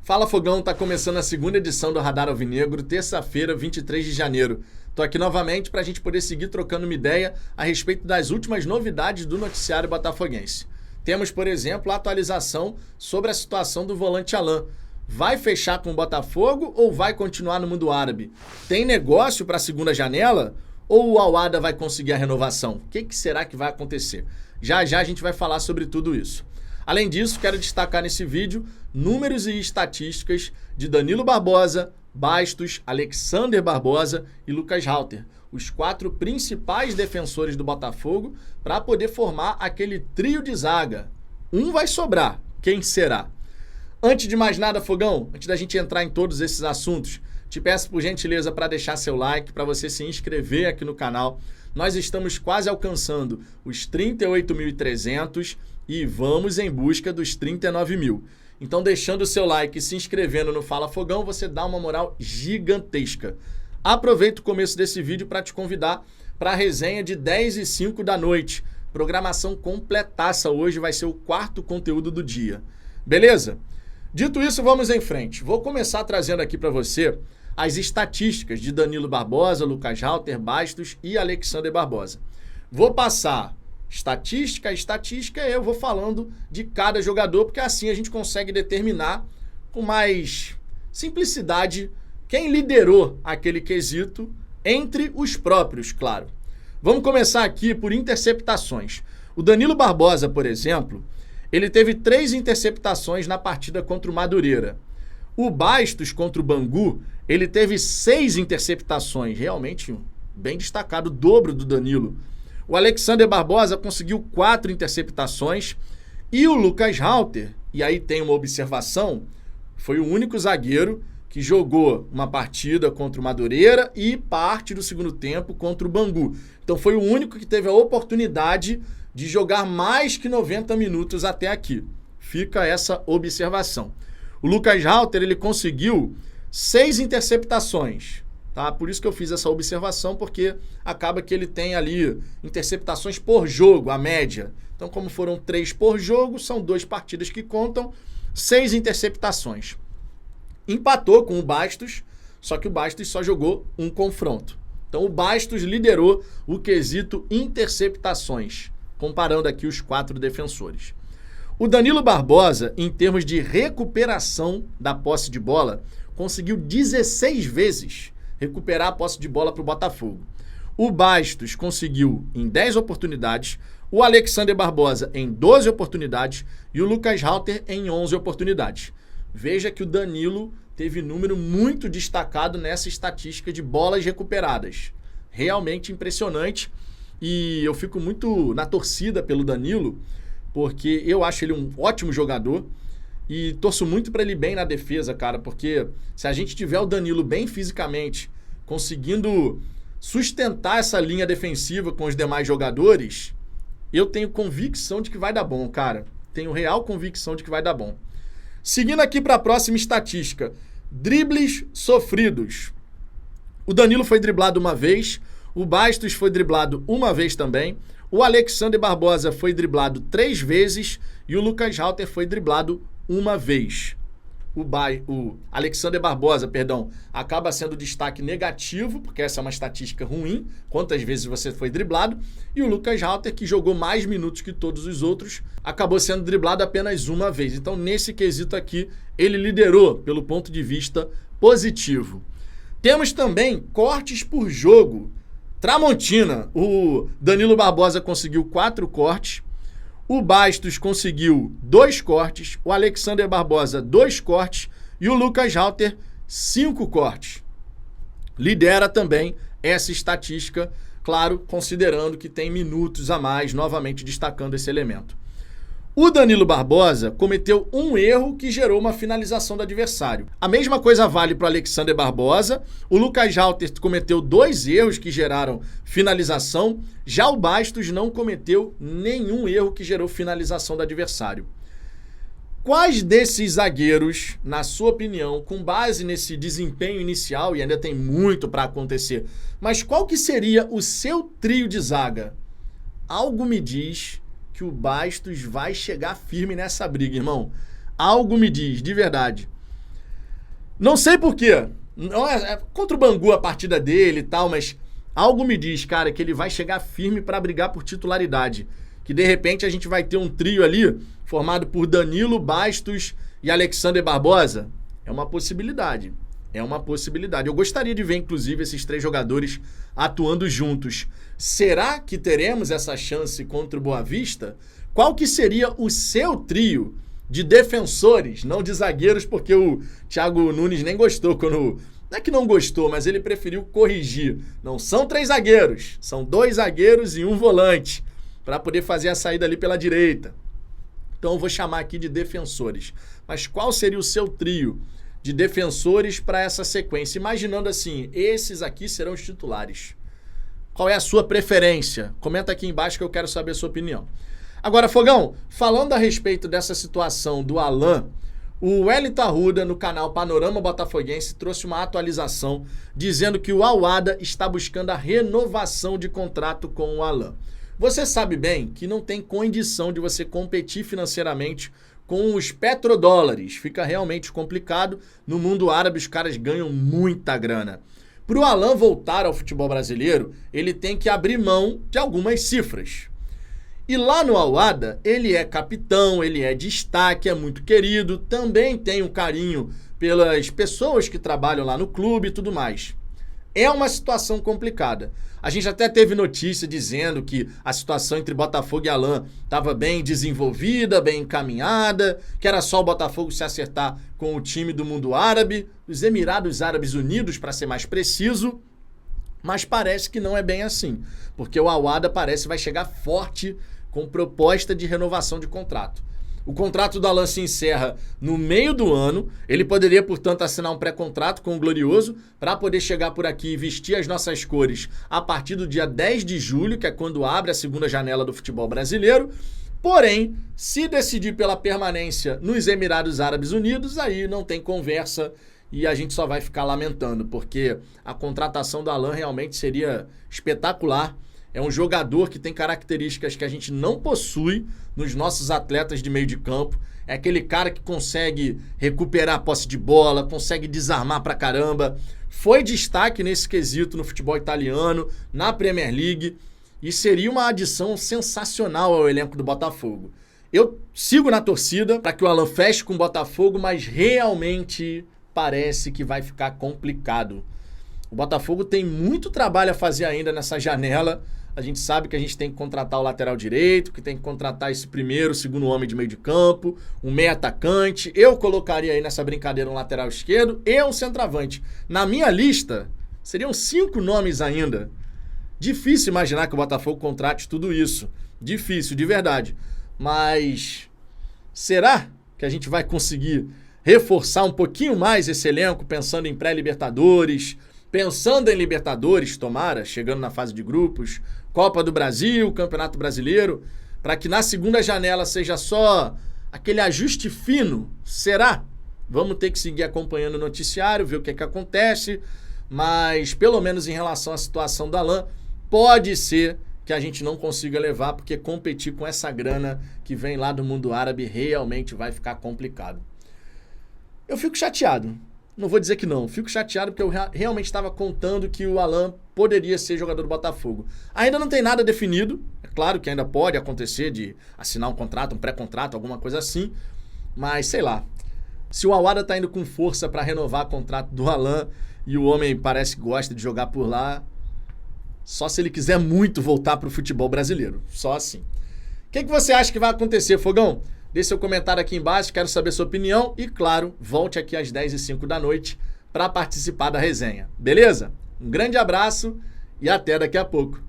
Fala Fogão, tá começando a segunda edição do Radar Alvinegro, terça-feira, 23 de janeiro. Tô aqui novamente para a gente poder seguir trocando uma ideia a respeito das últimas novidades do noticiário botafoguense. Temos, por exemplo, a atualização sobre a situação do volante Alan. Vai fechar com o Botafogo ou vai continuar no mundo árabe? Tem negócio para a segunda janela ou o Al-Ahda vai conseguir a renovação? O que será que vai acontecer? Já já a gente vai falar sobre tudo isso. Além disso, quero destacar nesse vídeo números e estatísticas de Danilo Barbosa, Bastos, Alexander Barbosa e Lucas Halter, os 4 principais defensores do Botafogo, para poder formar aquele trio de zaga. Um vai sobrar, quem será? Antes de mais nada, Fogão, antes da gente entrar em todos esses assuntos, te peço por gentileza para deixar seu like, para você se inscrever aqui no canal. Nós estamos quase alcançando os 38.300 e vamos em busca dos 39 mil. Então, deixando o seu like e se inscrevendo no Fala Fogão, você dá uma moral gigantesca. Aproveito o começo desse vídeo para te convidar para a resenha de 10h05 da noite. Programação completaça hoje, vai ser o 4º conteúdo do dia. Beleza? Dito isso, vamos em frente. Vou começar trazendo aqui para você as estatísticas de Danilo Barbosa, Lucas Halter, Bastos e Alexander Barbosa. Vou passar estatística, eu vou falando de cada jogador, porque assim a gente consegue determinar com mais simplicidade quem liderou aquele quesito entre os próprios, claro. Vamos começar aqui por interceptações. O Danilo Barbosa, por exemplo, ele teve 3 interceptações na partida contra o Madureira. O Bastos contra o Bangu, ele teve 6 interceptações, realmente bem destacado, o dobro do Danilo. O Alexander Barbosa conseguiu 4 interceptações e o Lucas Halter, e aí tem uma observação, foi o único zagueiro que jogou uma partida contra o Madureira e parte do segundo tempo contra o Bangu. Então foi o único que teve a oportunidade de jogar mais que 90 minutos até aqui. Fica essa observação. O Lucas Halter, ele conseguiu 6 interceptações. Tá? Por isso que eu fiz essa observação, porque acaba que ele tem ali interceptações por jogo, a média. Então, como foram 3 por jogo, são 2 partidas que contam, 6 interceptações. Empatou com o Bastos, só que o Bastos só jogou um confronto. Então, o Bastos liderou o quesito interceptações, comparando aqui os 4 defensores. O Danilo Barbosa, em termos de recuperação da posse de bola, conseguiu 16 vezes recuperar a posse de bola para o Botafogo. O Bastos conseguiu em 10 oportunidades, o Alexander Barbosa em 12 oportunidades e o Lucas Halter em 11 oportunidades. Veja que o Danilo teve número muito destacado nessa estatística de bolas recuperadas. Realmente impressionante e eu fico muito na torcida pelo Danilo, porque eu acho ele um ótimo jogador e torço muito para ele bem na defesa, cara, porque se a gente tiver o Danilo bem fisicamente, conseguindo sustentar essa linha defensiva com os demais jogadores, eu tenho convicção de que vai dar bom, cara. Tenho real convicção de que vai dar bom. Seguindo aqui para a próxima estatística, dribles sofridos. O Danilo foi driblado uma vez, o Bastos foi driblado uma vez também, o Alexander Barbosa foi driblado 3 vezes e o Lucas Halter foi driblado uma vez. O Alexander Barbosa, acaba sendo destaque negativo, porque essa é uma estatística ruim, quantas vezes você foi driblado, e o Lucas Halter, que jogou mais minutos que todos os outros, acabou sendo driblado apenas uma vez. Então, nesse quesito aqui, ele liderou pelo ponto de vista positivo. Temos também cortes por jogo. Tramontina, o Danilo Barbosa conseguiu 4 cortes, o Bastos conseguiu 2 cortes, o Alexander Barbosa 2 cortes e o Lucas Halter 5 cortes. Lidera também essa estatística, claro, considerando que tem minutos a mais, novamente destacando esse elemento. O Danilo Barbosa cometeu um erro que gerou uma finalização do adversário. A mesma coisa vale para o Alexander Barbosa. O Lucas Halter cometeu 2 erros que geraram finalização. Já o Bastos não cometeu nenhum erro que gerou finalização do adversário. Quais desses zagueiros, na sua opinião, com base nesse desempenho inicial, e ainda tem muito para acontecer, mas qual que seria o seu trio de zaga? Algo me diz que o Bastos vai chegar firme nessa briga, irmão. Algo me diz, de verdade. Não sei por quê. Não é contra o Bangu a partida dele e tal, mas algo me diz, cara, que ele vai chegar firme para brigar por titularidade. Que de repente a gente vai ter um trio ali formado por Danilo, Bastos e Alexander Barbosa. É uma possibilidade. É uma possibilidade. Eu gostaria de ver, inclusive, esses 3 jogadores atuando juntos. Será que teremos essa chance contra o Boa Vista? Qual que seria o seu trio de defensores, não de zagueiros, porque o Thiago Nunes nem gostou quando... Não é que não gostou, mas ele preferiu corrigir. Não são 3 zagueiros, são 2 zagueiros e 1 volante, para poder fazer a saída ali pela direita. Então eu vou chamar aqui de defensores. Mas qual seria o seu trio de defensores para essa sequência? Imaginando assim, esses aqui serão os titulares. Qual é a sua preferência? Comenta aqui embaixo que eu quero saber a sua opinião. Agora, Fogão, falando a respeito dessa situação do Alan, o Wellington Arruda, no canal Panorama Botafoguense, trouxe uma atualização dizendo que o Al-Wahda está buscando a renovação de contrato com o Alan. Você sabe bem que não tem condição de você competir financeiramente com os petrodólares. Fica realmente complicado. No mundo árabe, os caras ganham muita grana. Para o Alan voltar ao futebol brasileiro, ele tem que abrir mão de algumas cifras. E lá no Al-Wahda, ele é capitão, ele é destaque, é muito querido, também tem um carinho pelas pessoas que trabalham lá no clube e tudo mais. É uma situação complicada. A gente até teve notícia dizendo que a situação entre Botafogo e Alan estava bem desenvolvida, bem encaminhada, que era só o Botafogo se acertar com o time do mundo árabe, os Emirados Árabes Unidos, para ser mais preciso, mas parece que não é bem assim, porque o Al-Wahda parece que vai chegar forte com proposta de renovação de contrato. O contrato do Alan se encerra no meio do ano. Ele poderia, portanto, assinar um pré-contrato com o Glorioso para poder chegar por aqui e vestir as nossas cores a partir do dia 10 de julho, que é quando abre a segunda janela do futebol brasileiro. Porém, se decidir pela permanência nos Emirados Árabes Unidos, aí não tem conversa e a gente só vai ficar lamentando, porque a contratação do Alan realmente seria espetacular. É um jogador que tem características que a gente não possui nos nossos atletas de meio de campo. É aquele cara que consegue recuperar a posse de bola, consegue desarmar pra caramba. Foi destaque nesse quesito no futebol italiano, na Premier League. E seria uma adição sensacional ao elenco do Botafogo. Eu sigo na torcida para que o Alan feche com o Botafogo, mas realmente parece que vai ficar complicado. O Botafogo tem muito trabalho a fazer ainda nessa janela. A gente sabe que a gente tem que contratar o lateral direito, que tem que contratar esse primeiro, segundo homem de meio de campo, um meio atacante. Eu colocaria aí nessa brincadeira um lateral esquerdo e um centroavante. Na minha lista, seriam 5 nomes ainda. Difícil imaginar que o Botafogo contrate tudo isso. Difícil, de verdade. Mas será que a gente vai conseguir reforçar um pouquinho mais esse elenco, pensando em pré-Libertadores, pensando em Libertadores, tomara, chegando na fase de grupos, Copa do Brasil, Campeonato Brasileiro, para que na segunda janela seja só aquele ajuste fino? Será? Vamos ter que seguir acompanhando o noticiário, ver o que é que acontece, mas pelo menos em relação à situação da Alan, pode ser que a gente não consiga levar, porque competir com essa grana que vem lá do mundo árabe realmente vai ficar complicado. Eu fico chateado. Não vou dizer que não. Fico chateado porque eu realmente estava contando que o Alan poderia ser jogador do Botafogo. Ainda não tem nada definido. É claro que ainda pode acontecer de assinar um contrato, um pré-contrato, alguma coisa assim. Mas sei lá. Se o Al-Wahda está indo com força para renovar o contrato do Alan e o homem parece que gosta de jogar por lá, só se ele quiser muito voltar para o futebol brasileiro. Só assim. O que você acha que vai acontecer, Fogão? Deixe seu comentário aqui embaixo, quero saber sua opinião e, claro, volte aqui às 10h05 da noite para participar da resenha. Beleza? Um grande abraço e até daqui a pouco.